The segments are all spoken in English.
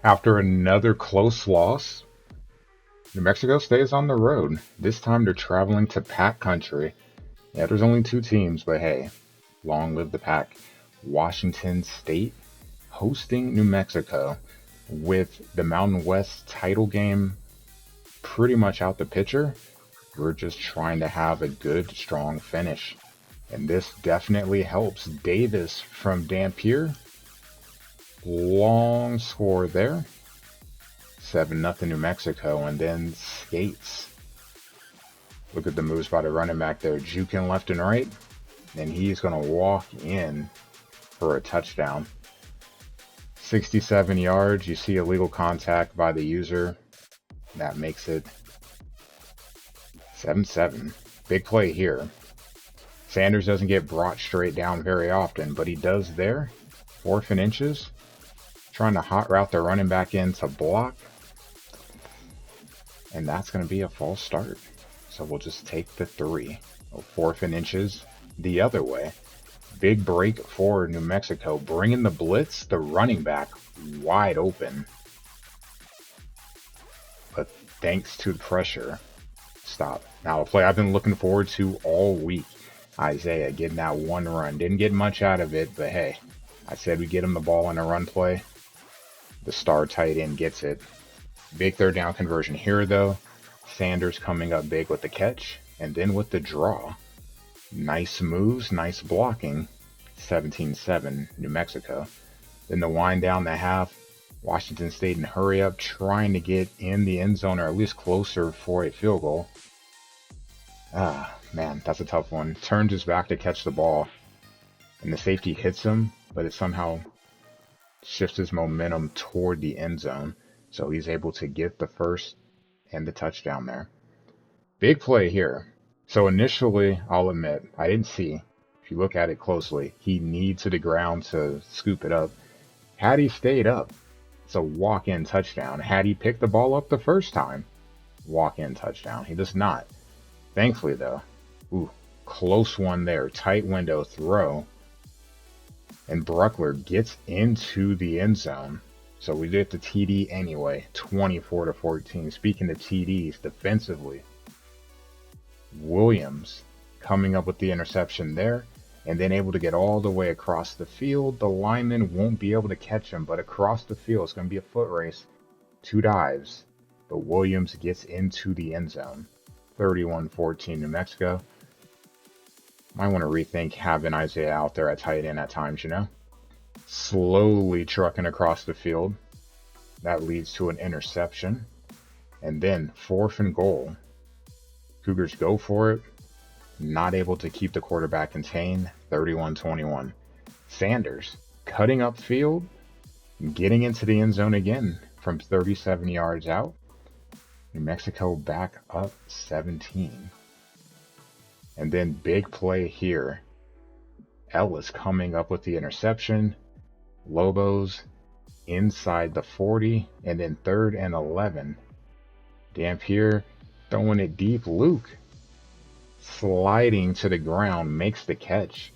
After another close loss, New Mexico stays on the road. This time they're traveling to Pack Country. Yeah, there's only two teams, but hey, long live the Pack. Washington State hosting New Mexico with the Mountain West title game pretty much out the picture. We're just trying to have a good, strong finish. And this definitely helps. Davis from Dampier. Long score there. 7-0 New Mexico. And then Skates. Look at the moves by the running back there. Juking left and right. And he's going to walk in for a touchdown. 67 yards. You see illegal contact by the user. That makes it 7-7. Big play here. Sanders doesn't get brought straight down very often, but he does there. 4th and inches. Trying to hot route the running back in to block. And that's going to be a false start. So we'll just take the 3. 4th and inches the other way. Big break for New Mexico. Bringing the blitz. The running back wide open. But thanks to the pressure. Stop. Now a play I've been looking forward to all week. Isaiah getting that one run. Didn't get much out of it, but hey, I said we get him the ball in a run play. The star tight end gets it. Big third down conversion here, though. Sanders coming up big with the catch, and then with the draw. Nice moves, nice blocking. 17-7, New Mexico. Then the wind down the half. Washington State in hurry up, trying to get in the end zone, or at least closer for a field goal. Man, that's a tough one. Turns his back to catch the ball, and the safety hits him, but it somehow shifts his momentum toward the end zone, so he's able to get the first and the touchdown there. Big play here. So initially, I'll admit, I didn't see. If you look at it closely, he kneed to the ground to scoop it up. Had he stayed up, it's a walk-in touchdown. Had he picked the ball up the first time, walk-in touchdown. He does not. Thankfully, though, close one there. Tight window throw. And Bruckler gets into the end zone. So we get the TD anyway. 24-14. Speaking of TDs, defensively, Williams coming up with the interception there. And then able to get all the way across the field. The lineman won't be able to catch him. But across the field, it's going to be a foot race. 2 dives. But Williams gets into the end zone. 31-14 New Mexico. Might want to rethink having Isaiah out there at tight end at times, you know? Slowly trucking across the field. That leads to an interception. And then 4th and goal. Cougars go for it. Not able to keep the quarterback contained. 31-21. Sanders cutting upfield. Getting into the end zone again from 37 yards out. New Mexico back up 17. And then big play here. Ellis coming up with the interception. Lobos inside the 40. And then 3rd and 11. Dampier throwing it deep. Luke sliding to the ground. Makes the catch.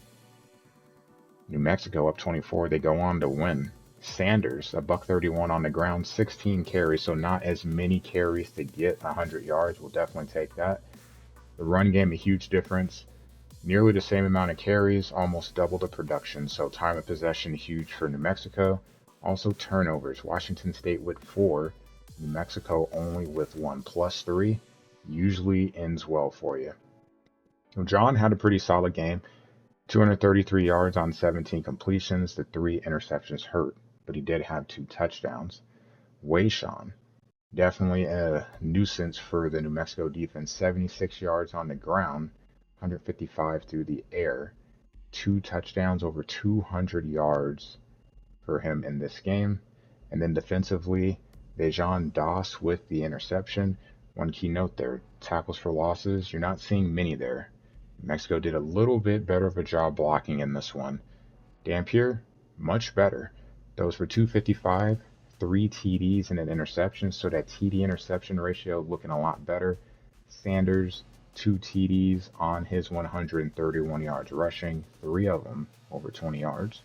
New Mexico up 24. They go on to win. Sanders, $131 on the ground, 16 carries, so not as many carries to get 100 yards. We'll definitely take that. The run game, a huge difference. Nearly the same amount of carries, almost double the production. So time of possession, huge for New Mexico. Also turnovers. Washington State with 4. New Mexico only with 1. +3 usually ends well for you. So John had a pretty solid game. 233 yards on 17 completions. The 3 interceptions hurt, but he did have 2 touchdowns. Wayshawn, definitely a nuisance for the New Mexico defense. 76 yards on the ground, 155 through the air. 2 touchdowns, over 200 yards for him in this game. And then defensively, Dejan Doss with the interception. One key note there, tackles for losses, you're not seeing many there. Mexico did a little bit better of a job blocking in this one. Dampier, much better. Those for 255, 3 TDs and an interception, so that TD interception ratio looking a lot better. Sanders, 2 TDs on his 131 yards rushing, 3 of them over 20 yards.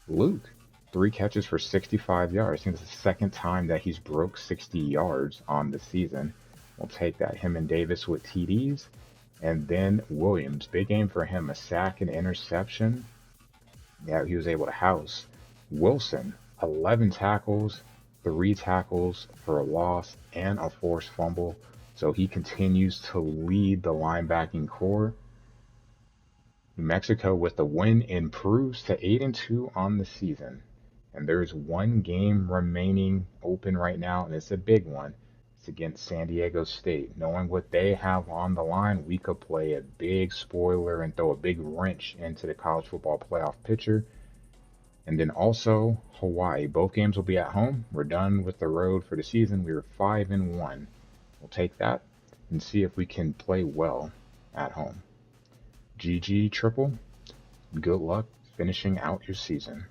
Luke, 3 catches for 65 yards. I think it's the second time that he's broke 60 yards on the season. We'll take that. Him and Davis with TDs. And then Williams, big game for him, a sack and interception. Yeah, he was able to house. Wilson, 11 tackles, 3 tackles for a loss, and a forced fumble. So he continues to lead the linebacking core. New Mexico with the win improves to 8-2 on the season. And there's one game remaining open right now, and it's a big one. It's against San Diego State. Knowing what they have on the line, we could play a big spoiler and throw a big wrench into the college football playoff picture. And then also Hawaii. Both games will be at home. We're done with the road for the season. We were 5-1. We'll take that and see if we can play well at home. GG Triple. Good luck finishing out your season.